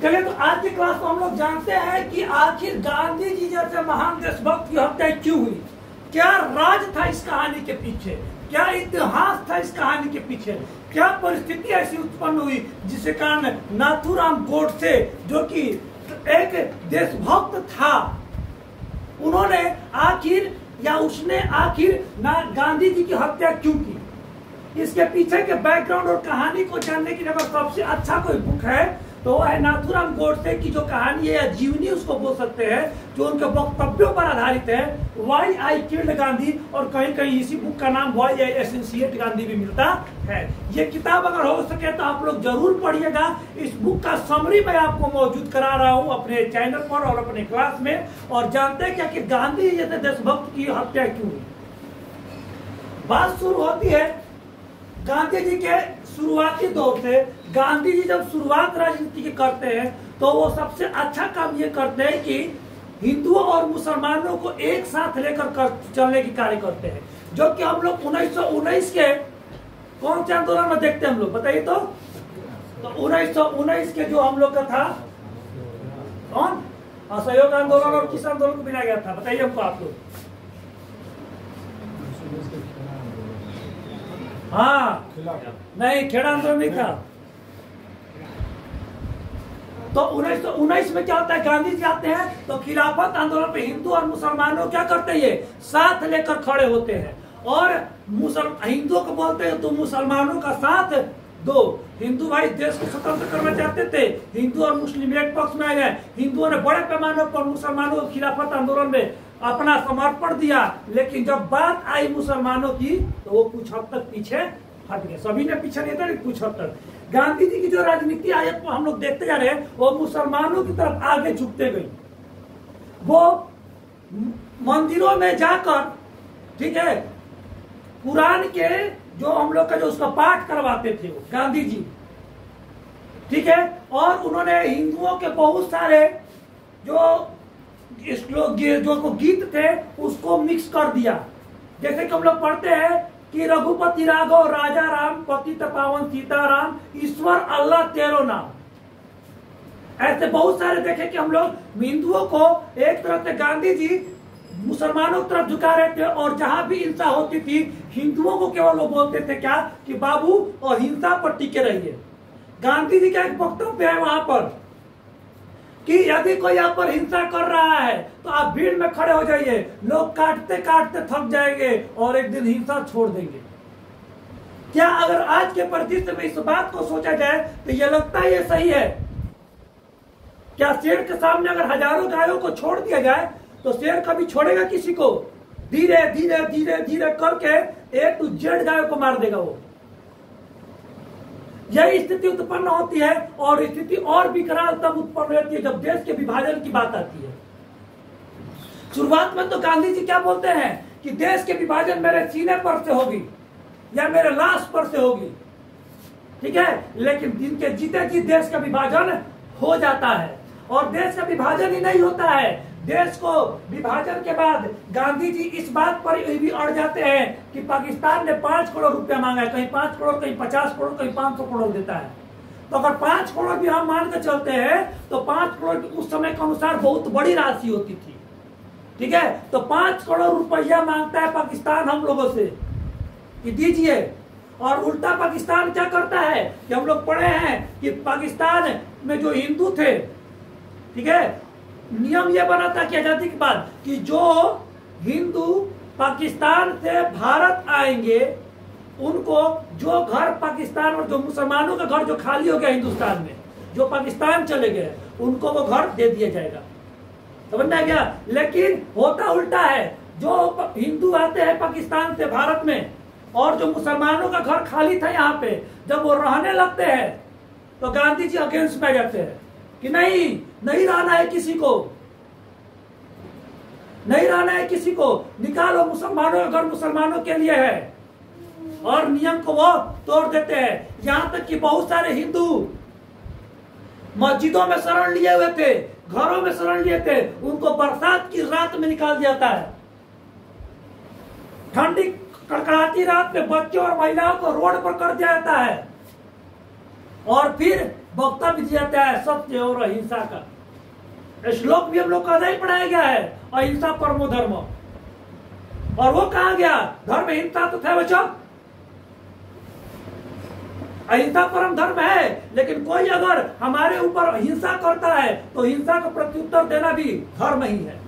चलिए, तो आज की क्लास में हम लोग जानते हैं कि आखिर गांधी जी जैसे महान देशभक्त की हत्या क्यों हुई, क्या राज था इस कहानी के पीछे, क्या इतिहास था इस कहानी के पीछे, क्या परिस्थिति ऐसी उत्पन्न हुई जिसके कारण नाथूराम गोडसे जो कि एक देशभक्त था, उन्होंने आखिर या उसने आखिर गांधी जी की हत्या क्यों की। इसके पीछे के बैकग्राउंड और कहानी को जानने की अगर सबसे अच्छा कोई बुक है तो वो है नाथूराम गोडसे की जो कहानी है या जीवनी उसको बोल सकते हैं, जो उनके वक्तव्यों पर आधारित है, वाई आई किल्ड गांधी। और कहीं कहीं इसी बुक का नाम वाई आई एसेंशिएट गांधी भी मिलता है। ये किताब अगर हो सके तो आप लोग जरूर पढ़िएगा। इस बुक का समरी मैं आपको मौजूद करा रहा हूँ अपने चैनल पर और अपने क्लास में, और जानते हैं क्या कि गांधी जैसे देशभक्त की हत्या क्यों हुई। बात शुरू होती है गांधी जी के शुरुआती दौर से। गांधी जी जब शुरुआत राजनीति की करते हैं तो वो सबसे अच्छा काम ये करते हैं कि हिंदुओं और मुसलमानों को एक साथ लेकर चलने की कार्य करते हैं, जो कि हम लोग 1919 के कौन से आंदोलन में देखते हैं हम लोग, बताइए तो 1919 के जो हम लोग का था कौन, असहयोग आंदोलन और किस आंदोलन को बनाया गया था, बताइए हमको आप लोग। हाँ नहीं, खेड़ा आंदोलन नहीं था। तो 1919 में क्या होता है, गांधी जी आते हैं तो खिलाफत आंदोलन पे हिंदू और मुसलमानों क्या करते हैं, ये साथ लेकर खड़े होते हैं और हिंदुओं को बोलते हैं तो मुसलमानों का साथ दो। हिंदू भाई देश को स्वतंत्र करना चाहते थे, हिंदू और मुस्लिम एक पक्ष में आ गए। हिंदुओं ने बड़े पैमाने पर मुसलमानों को खिलाफत आंदोलन में अपना समर्पण दिया, लेकिन जब बात आई मुसलमानों की तो वो कुछ हद तक पीछे हट गए। सभी ने पीछे नहीं था, लेकिन कुछ हद तक। गांधी जी की जो राजनीति आयत को हम लोग देखते जा रहे हैं वो मुसलमानों की तरफ आगे झुकते गई। वो मंदिरों में जाकर, ठीक है, कुरान के जो हम लोग का जो उसका पाठ करवाते थे वो गांधी जी, ठीक है, और उन्होंने हिंदुओं के बहुत सारे जो जो गीत थे उसको मिक्स कर दिया। जैसे कि हम लोग पढ़ते हैं कि रघुपति राघव राजा राम पतित पावन सीताराम ईश्वर अल्लाह तेरो नाम। ऐसे बहुत सारे देखे कि हम लोग हिंदुओं को एक तरफ से गांधी जी मुसलमानों की तरफ झुका रहे थे, और जहां भी हिंसा होती थी हिंदुओं को केवल वो बोलते थे क्या कि बाबू और हिंसा पर टिके रहिए। गांधी जी का एक वक्तव्य है वहां पर कि यदि कोई यहाँ पर हिंसा कर रहा है तो आप भीड़ में खड़े हो जाइए, लोग काटते काटते थक जाएंगे और एक दिन हिंसा छोड़ देंगे। क्या अगर आज के परिदृश्य में इस बात को सोचा जाए तो यह लगता है ये सही है? क्या शेर के सामने अगर हजारों गायों को छोड़ दिया जाए तो शेर कभी छोड़ेगा किसी को? धीरे धीरे धीरे धीरे करके A to Z गायों को मार देगा वो। यही स्थिति उत्पन्न होती है, और स्थिति और विकराल तब उत्पन्न होती है जब देश के विभाजन की बात आती है। शुरुआत में तो गांधी जी क्या बोलते हैं कि देश के विभाजन मेरे सीने पर से होगी या मेरे लाश पर से होगी, ठीक है, लेकिन दिन के जीते जी देश का विभाजन हो जाता है। और देश का विभाजन ही नहीं होता है, देश को विभाजन के बाद गांधी जी इस बात पर भी अड़ जाते हैं कि पाकिस्तान ने 5 करोड़ रुपया मांगा है, कहीं 5 करोड़, कहीं 50 करोड़, कहीं 500 करोड़ देता है। तो अगर 5 करोड़ भी हम मान के चलते हैं तो 5 करोड़ उस समय के अनुसार बहुत बड़ी राशि होती थी, ठीक है। तो 5 करोड़ रुपया मांगता है पाकिस्तान हम लोगों से कि दीजिए, और उल्टा पाकिस्तान क्या करता है कि हम लोग पढ़े हैं कि पाकिस्तान में जो हिंदू थे, ठीक है, नियम यह बना था कि आजादी के बाद कि जो हिंदू पाकिस्तान से भारत आएंगे उनको जो घर पाकिस्तान और जो मुसलमानों का घर जो खाली हो गया हिंदुस्तान में, जो पाकिस्तान चले गए, उनको वो घर दे दिया जाएगा। समझ में आ गया? लेकिन होता उल्टा है, जो हिंदू आते हैं पाकिस्तान से भारत में और जो मुसलमानों का घर खाली था यहाँ पे, जब वो रहने लगते हैं तो गांधी जी अगेंस्ट में जाते हैं कि नहीं रहना है किसी को, नहीं रहना है किसी को, निकालो मुसलमानों का घर मुसलमानों के लिए है, और नियम को वो तोड़ देते हैं। यहां तक कि बहुत सारे हिंदू मस्जिदों में शरण लिए हुए थे, घरों में शरण लिए थे, उनको बरसात की रात में निकाल दिया जाता है। ठंडी कड़कड़ाती रात में बच्चों और महिलाओं को रोड पर कर दिया जाता है। और फिर वक्तव्य दिया जाता है सत्य और अहिंसा का। श्लोक भी हम लोग का नहीं पढ़ाया गया है, अहिंसा परमो धर्म। और वो कहा गया धर्म हिंसा तो थे बच्चों, अहिंसा परम धर्म है। लेकिन कोई अगर हमारे ऊपर हिंसा करता है तो हिंसा का प्रत्युत्तर देना भी धर्म ही है।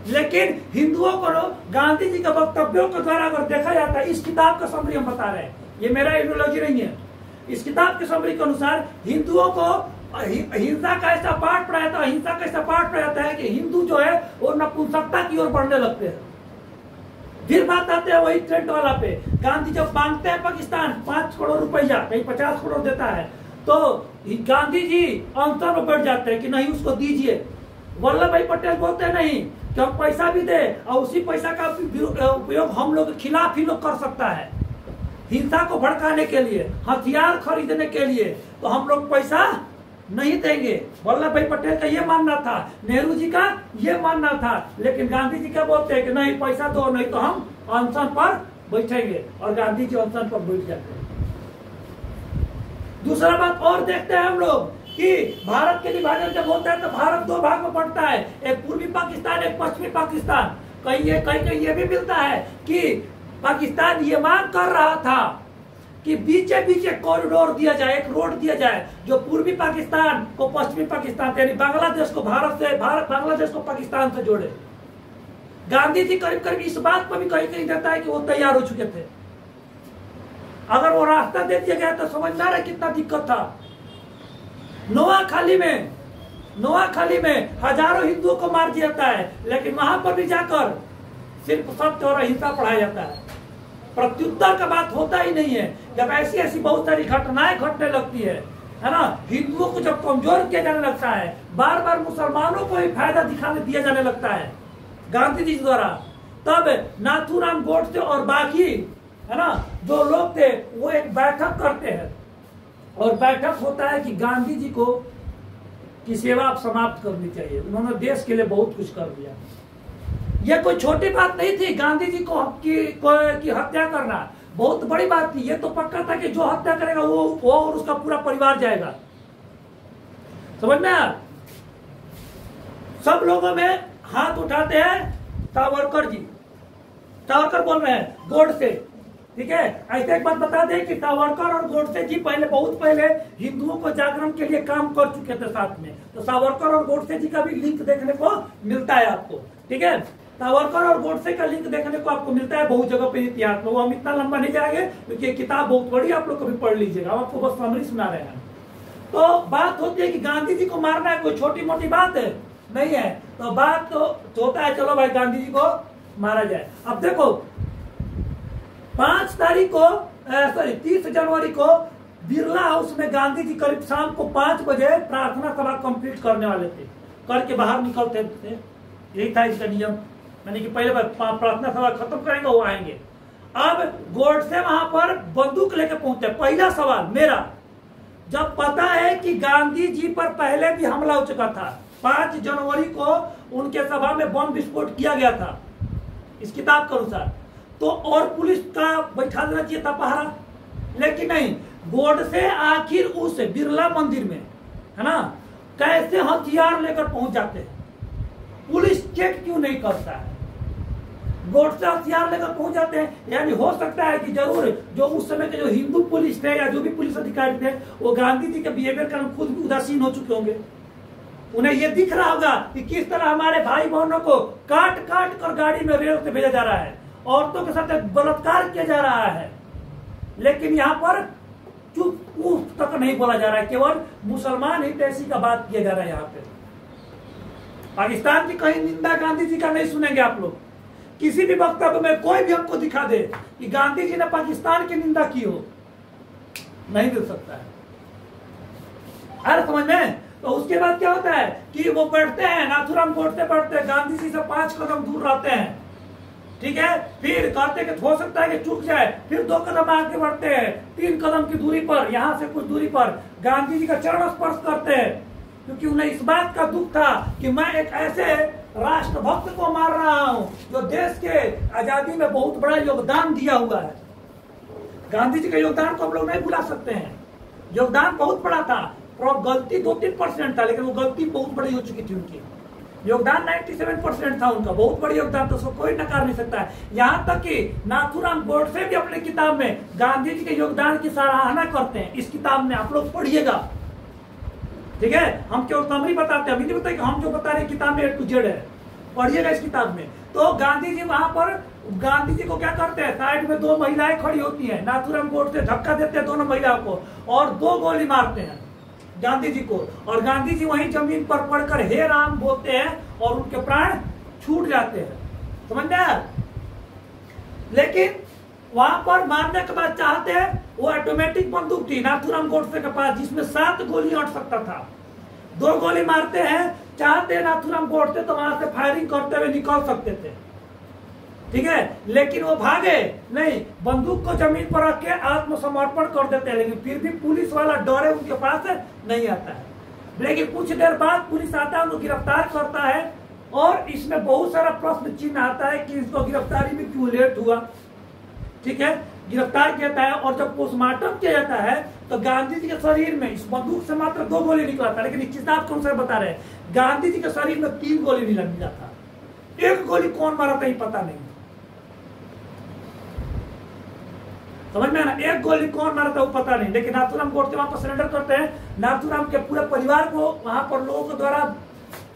लेकिन हिंदुओं को गांधी जी के वक्तव्यों के द्वारा अगर देखा जाता है, इस किताब का समरी हम बता रहे हैं, ये मेरा आइडियोलॉजी नहीं है, इस किताब के समरी के अनुसार हिंदुओं को हिंसा का ऐसा पाठ पढ़ाया था, अहिंसा का ऐसा पाठ पढ़ाया जाता है कि हिंदू जो है वो नपुंसकता की ओर बढ़ने लगते हैं। फिर बात आते हैं वही ट्रेंड वाला पे, गांधी जब मांगते हैं पाकिस्तान 5 करोड़ रुपया, कहीं 50 करोड़ देता है, तो गांधी जी अंतर में बैठ जाते हैं कि नहीं उसको दीजिए। वल्लभ भाई पटेल बोलते हैं नहीं कि हम पैसा भी दे और उसी पैसा का उपयोग हम लोग के खिलाफ ही लोग कर सकता है, हिंसा को भड़काने के लिए, हथियार खरीदने के लिए, तो हम लोग पैसा नहीं देंगे। वल्लभ भाई पटेल का ये मानना था, नेहरू जी का ये मानना था। लेकिन गांधी जी क्या बोलते हैं कि नहीं पैसा दो, नहीं तो हम अनशन पर बैठेंगे, और गांधी जी अनशन पर बैठ जाते हैं। दूसरा बात और देखते हैं हम लोग कि भारत के विभाजन जब होता है तो भारत 2 भाग में पड़ता है, एक पूर्वी पाकिस्तान, एक पश्चिमी पाकिस्तान। कहीं ये भी मिलता है कि पाकिस्तान ये मांग कर रहा था कि बीचे बीचे कॉरिडोर दिया जाए, एक रोड दिया जाए जो पूर्वी पाकिस्तान को पश्चिमी पाकिस्तान यानी बांग्लादेश को बांग्लादेश को पाकिस्तान से जोड़े। गांधी जी करीब करीब इस बात पर भी कहीं देता है कि वो तैयार हो चुके थे। अगर वो रास्ता दे दिया गया तो समझ ना रहे कितना दिक्कत था। नोआखाली में हजारों हिंदुओं को मार दिया जाता है, लेकिन वहां पर भी जाकर सिर्फ सत्य और अहिंसा पढ़ाया जाता है, प्रत्युत्तर का बात होता ही नहीं है। जब ऐसी ऐसी बहुत सारी घटनाएं घटने लगती है ना, हिंदुओं को जब कमजोर किया जाने लगता है, बार बार मुसलमानों को ही फायदा दिखाने दिया जाने लगता है गांधी जी द्वारा, तब नाथूराम गोडसे और बाकी है ना जो लोग थे वो एक बैठक करते हैं, और बैठक होता है कि गांधी जी को की सेवा आप समाप्त करनी चाहिए। उन्होंने देश के लिए बहुत कुछ कर दिया। यह कोई छोटी बात नहीं थी, गांधी जी को की हत्या करना बहुत बड़ी बात थी। ये तो पक्का था कि जो हत्या करेगा वो और उसका पूरा परिवार जाएगा। समझ में आया? सब लोगों में हाथ उठाते हैं सावरकर जी, सावरकर बोल रहे हैं गोडसे, ठीक है। ऐसे एक बात बता दें कि सावरकर और गोडसे जी बहुत पहले हिंदुओं को जागरण के लिए काम कर चुके थे साथ में। तो सावरकर और गोडसे जी का भी लिंक देखने को मिलता है आपको, ठीक है। सावरकर और गोडसे का लिंक देखने को आपको मिलता है बहुत जगह पे इतिहास में। वो हम इतना लंबा नहीं जाएंगे क्योंकि ये किताब बहुत बड़ी, आप लोग कभी पढ़ लीजिएगा, हम आपको बस समरी सुना रहे हैं। तो बात होती है कि गांधी जी को मारना है कोई छोटी मोटी बात है नहीं है। तो बात तो होता है चलो भाई गांधी जी को मारा जाए। अब देखो 30 जनवरी को बिरला हाउस में गांधी जी करीब शाम को 5 बजे प्रार्थना सभा कंप्लीट करने वाले थे, करके बाहर निकलते थे। यही था इसका नियम, यानी कि पहले प्रार्थना सभा खत्म करेंगे वो आएंगे। अब गोडसे वहां पर बंदूक लेके पहुंचे। पहला सवाल मेरा, जब पता है कि गांधी जी पर पहले भी हमला हो चुका था, 5 जनवरी को उनके सभा में बम विस्फोट किया गया था इस किताब के अनुसार, तो और पुलिस का बैठा देना चाहिए था पहरा, लेकिन नहीं। गोडसे आखिर उस बिरला मंदिर में है ना कैसे हथियार लेकर पहुंच जाते हैं, पुलिस चेक क्यों नहीं करता है? गोडसे हथियार लेकर पहुंच जाते हैं, यानी हो सकता है कि जरूर जो उस समय के जो हिंदू पुलिस थे या जो भी पुलिस अधिकारी थे वो गांधी जी के बिहेवियर का खुद भी उदासीन हो चुके होंगे। उन्हें ये दिख रहा होगा कि किस तरह हमारे भाई बहनों को काट काट कर गाड़ी में रेल से भेजा जा रहा है, औरतों के साथ बलात्कार किया जा रहा है, लेकिन यहाँ पर चुप तक नहीं बोला जा रहा है, केवल मुसलमान हितैषी का बात किया जा रहा है। यहाँ पे पाकिस्तान की कहीं निंदा गांधी जी का नहीं सुनेंगे आप लोग। किसी भी वक्तव्य में कोई भी हमको दिखा दे कि गांधी जी ने पाकिस्तान की निंदा की हो, नहीं मिल सकता है। अरे समझ में? तो उसके बाद क्या होता है कि वो बैठते हैं, नाथूराम गोडसे बैठते हैं, गांधी जी से 5 कदम दूर रहते हैं, ठीक है। फिर कहते कि हो सकता है कि चूक जाए, फिर 2 कदम आगे बढ़ते हैं, 3 कदम की दूरी पर, यहां से कुछ दूरी पर गांधी जी का चरण स्पर्श करते हैं, क्योंकि उन्हें इस बात का दुख था कि मैं एक ऐसे राष्ट्रभक्त को मार रहा हूं जो देश के आजादी में बहुत बड़ा योगदान दिया हुआ है। गांधी जी के योगदान को हम लोग नहीं भुला सकते हैं। योगदान बहुत बड़ा था, और गलती 2-3% था, लेकिन वो गलती बहुत बड़ी हो चुकी थी उनकी। योगदान 97% था उनका, बहुत बड़ी योगदान, तो उसको कोई नकार नहीं सकता है। यहाँ तक कि नाथूराम गोडसे भी अपने किताब में गांधी जी के योगदान की सराहना करते हैं। इस किताब में आप लोग पढ़िएगा, ठीक है। हम केवल समरी बताते हैं, अभी नहीं बताए कि हम जो बता रहे किताब में A to Z है, पढ़िएगा इस किताब में। तो गांधी जी वहां पर गांधी जी को क्या करते हैं, साइड में 2 महिलाएं खड़ी होती हैं, नाथूराम गोडसे धक्का देते हैं दोनों महिलाओं को और 2 गोली मारते हैं गांधी जी को, और गांधी जी वहीं जमीन पर पड़कर हे राम बोलते हैं और उनके प्राण छूट जाते हैं, समझ में आया। लेकिन वहां पर मारने के बाद चाहते हैं, वो ऑटोमेटिक बंदूक थी नाथूराम गोडसे के पास जिसमें 7 गोली अट सकता था, 2 गोली मारते हैं, चाहते हैं नाथूराम गोडसे तो वहां से फायरिंग करते हुए निकल सकते थे, ठीक है, लेकिन वो भागे नहीं, बंदूक को जमीन पर रख के आत्मसमर्पण कर देते हैं। लेकिन फिर भी पुलिस वाला डरे उनके पास नहीं आता है। लेकिन कुछ देर बाद पुलिस आता है, उनको गिरफ्तार करता है, और इसमें बहुत सारा प्रश्न चिन्ह आता है कि इसको गिरफ्तारी में क्यों लेट हुआ, ठीक है। गिरफ्तार किया जाता है, और जब पोस्टमार्टम किया जाता है तो गांधी जी के शरीर में इस बंदूक से मात्र 2 गोली निकला था, लेकिन इस किताब के अनुसार बता रहे गांधी जी के शरीर में 3 गोली मिला था। 1 गोली कौन मारा था पता नहीं, समझ में ना, 1 गोली कौन मारा था वो पता नहीं। लेकिन नाथूराम गोडसे वहां पर सरेंडर करते हैं। नाथूराम के पूरे परिवार को वहां पर लोगों के द्वारा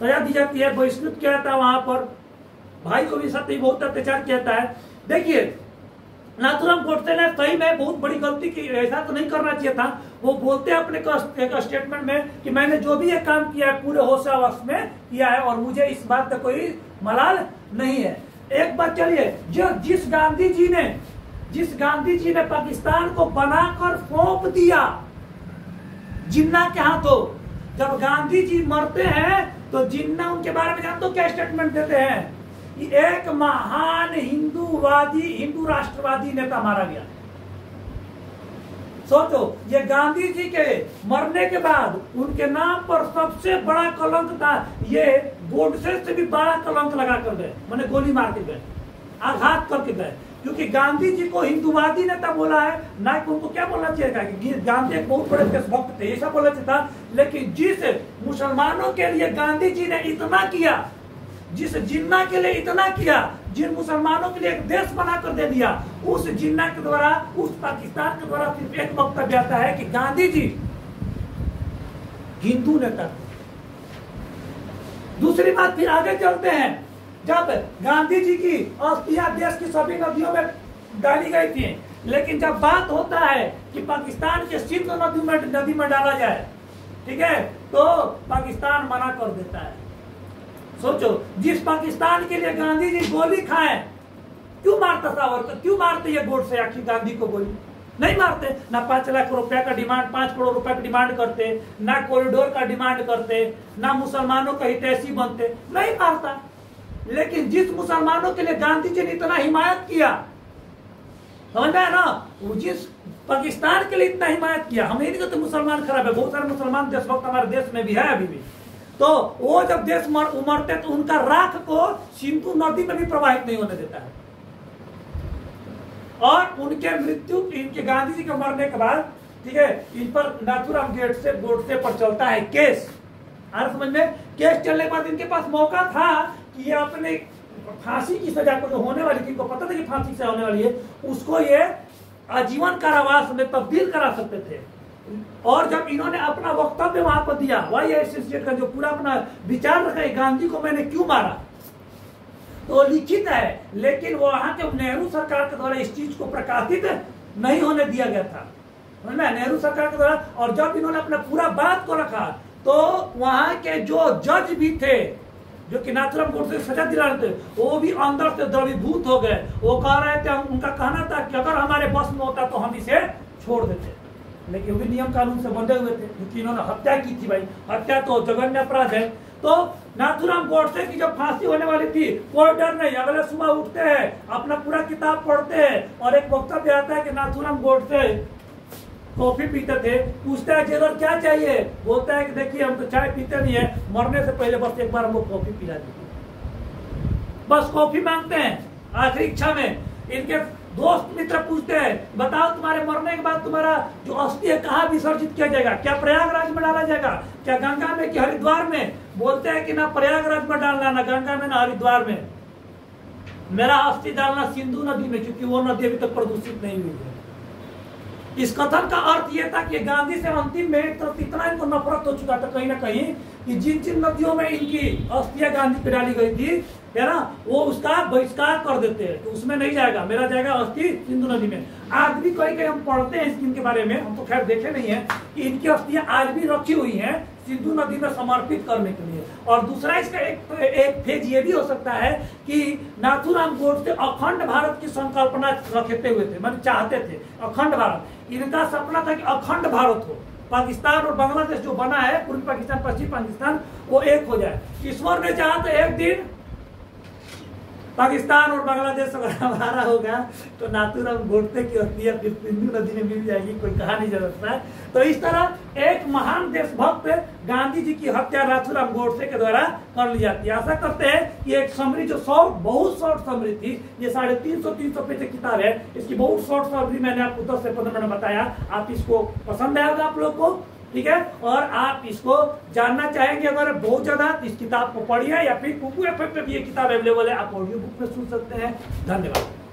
सजा दी जाती है, बहिष्कृत किया जाता है, वहां पर भाई को भी साथ ही बहुत अत्याचार किया जाता है। देखिए नाथूराम गोडसे ने सही में बहुत बड़ी गलती की, ऐसा तो नहीं करना चाहिए था। वो बोलते हैं अपने एक स्टेटमेंट में कि मैंने जो भी ये काम किया है पूरे होशावश में किया है और मुझे इस बात का कोई मलाल नहीं है। एक बात चलिए, जो जिस गांधी जी ने पाकिस्तान को बनाकर सौंप दिया जिन्ना के हाथों, जब गांधी जी मरते हैं तो जिन्ना उनके बारे में जानते हो क्या स्टेटमेंट देते हैं, एक महान हिंदू राष्ट्रवादी नेता मारा गया। सोचो, ये गांधी जी के मरने के बाद उनके नाम पर सबसे बड़ा कलंक था, ये गोडसे से भी बड़ा कलंक लगा कर गए, मैंने गोली मार के गए, आघात करके गए, क्योंकि गांधी जी को हिंदूवादी नेता बोला है, ना कि उनको क्या बोलना चाहिए था कि गांधी एक बहुत बड़े देशभक्त थे, ऐसा बोलना चाहिए था। लेकिन जिस मुसलमानों के लिए गांधी जी ने इतना किया, जिस जिन्ना के लिए इतना किया, जिन मुसलमानों के लिए एक देश बनाकर दे दिया, उस जिन्ना के द्वारा, उस पाकिस्तान के द्वारा सिर्फ एक वक्तव्य आता है कि गांधी जी हिंदू नेता। दूसरी बात, फिर आगे चलते हैं, जब गांधी जी की अस्थियां देश की सभी नदियों में डाली गई थी, लेकिन जब बात होता है कि पाकिस्तान के सिंध नदी में डाला जाए, ठीक है, तो पाकिस्तान मना कर देता है। सोचो, जिस पाकिस्तान के लिए गांधी जी गोली खाए, क्यों मारता सावरकर, क्यों मारते ये गोडसे आखिर गांधी को गोली नहीं मारते। ना 5 लाख रुपए का डिमांड, 5 करोड़ रुपए की डिमांड करते, ना कॉरिडोर का डिमांड करते, ना मुसलमानों का हितैषी बनते, नहीं मारता। लेकिन जिस मुसलमानों के लिए गांधी जी ने इतना हिमायत किया, समझ में ना, जिस पाकिस्तान के लिए इतना हिमायत किया, हम ये नहीं कहते मुसलमान खराब है, बहुत सारे मुसलमान देशभक्त हमारे देश में भी है अभी भी, तो वो जब देश उमड़ते तो उनका राख को सिंधु नदी में भी प्रवाहित नहीं होने देता है। और उनके मृत्यु, इनके गांधी जी के मरने के बाद, ठीक है, इन पर नाथूराम गोडसे पर चलता है केस। और समझ में, केस चलने के बाद इनके पास मौका था कि ये अपने फांसी की सजा को जो होने वाली थी, इनको पता था कि फांसी से होने वाली है, उसको ये आजीवन कारावास में तब्दील करा सकते थे। और जब इन्होंने अपना वक्तव्य वहां पर दिया, वाई एसोसिएट का जो पूरा अपना विचार रखा, गांधी को मैंने क्यों मारा, तो लिखित है, लेकिन वहां के नेहरू सरकार के द्वारा इस चीज को प्रकाशित नहीं होने दिया गया था, नेहरू सरकार के द्वारा। और जब इन्होंने अपना पूरा बात को रखा, तो वहां के जो जज भी थे, जो कि नाथूराम गोडसे सजा दिला रहे थे, वो भी अंदर से द्रवीभूत हो गए। वो कह रहे थे, उनका कहना था कि अगर हमारे बस में होता तो हम इसे छोड़ देते, लेकिन वो भी नियम कानून से बंधे हुए थे, क्योंकि इन्होंने हत्या की थी। भाई, हत्या तो जघन्य अपराध है। तो नाथूराम गोडसे की जब फांसी होने वाली थी, कोई डर नहीं, अगले सुबह उठते हैं, अपना पूरा किताब पढ़ते हैं, और एक वक्तव्य आता है कि नाथूराम गोडसे कॉफी पीते थे, पूछता है जेलर क्या चाहिए, बोलता है कि देखिए हम तो चाय पीते नहीं है, मरने से पहले बस एक बार हमको कॉफी पिला दीजिए, बस कॉफी मांगते हैं आखिरी इच्छा में। इनके दोस्त मित्र पूछते हैं, बताओ तुम्हारे मरने के बाद तुम्हारा जो अस्थि है कहाँ विसर्जित किया जाएगा? क्या प्रयागराज में डाला जाएगा? क्या गंगा में कि हरिद्वार में? बोलते हैं कि ना प्रयागराज में डालना, ना गंगा में, ना हरिद्वार में। मेरा अस्थि डालना सिंधु नदी में, क्योंकि वो नदी अभी तक प्रदूषित नहीं हुई है। इस कथन का अर्थ यह था कि गांधी से अंतिम में तो इतना इनको नफरत हो चुका था कहीं ना कहीं कि जिन जिन नदियों में इनकी अस्थियां गांधी पे डाली गई थी, है ना, वो उसका बहिष्कार कर देते हैं, तो उसमें नहीं जाएगा, मेरा जाएगा अस्थि सिंधु नदी में। आज भी कहीं कहीं हम पढ़ते हैं इनके बारे में, हम तो खैर देखे नहीं है कि इनकी अस्थियां आज भी रखी हुई हैं सिंधु नदी में समर्पित करने के लिए। और दूसरा इसका एक फेज ये भी हो सकता है कि नाथूराम गोडसे अखंड भारत की संकल्पना रखते हुए थे, मतलब चाहते थे अखंड भारत। इनका सपना था कि अखंड भारत हो, पाकिस्तान और बांग्लादेश जो बना है, पूर्वी पाकिस्तान पश्चिम पाकिस्तान, वो एक हो जाए। ईश्वर ने चाहा तो एक दिन पाकिस्तान और बांग्लादेश अगर हमारा होगा तो नाथूराम गोडसे की अस्थियां फिर सिंधु नदी में मिल जाएगी, कोई कहा नहीं जा सकता है। तो इस तरह एक महान देशभक्त गांधी जी की हत्या नाथूराम गोडसे के द्वारा कर ली जाती है। आशा करते हैं कि एक समरी जो बहुत शॉर्ट समरी थी, ये 350 पेज की किताब है, इसकी बहुत शॉर्ट समरी मैंने आपको 10 से 15 मिनट बताया। आप इसको पसंद आएगा आप लोग को, ठीक है। और आप इसको जानना चाहेंगे अगर बहुत ज्यादा, इस किताब को पढ़िए, या फिर कुकू एफएम पे भी ये किताब अवेलेबल है, आप ऑडियो बुक में सुन सकते हैं। धन्यवाद।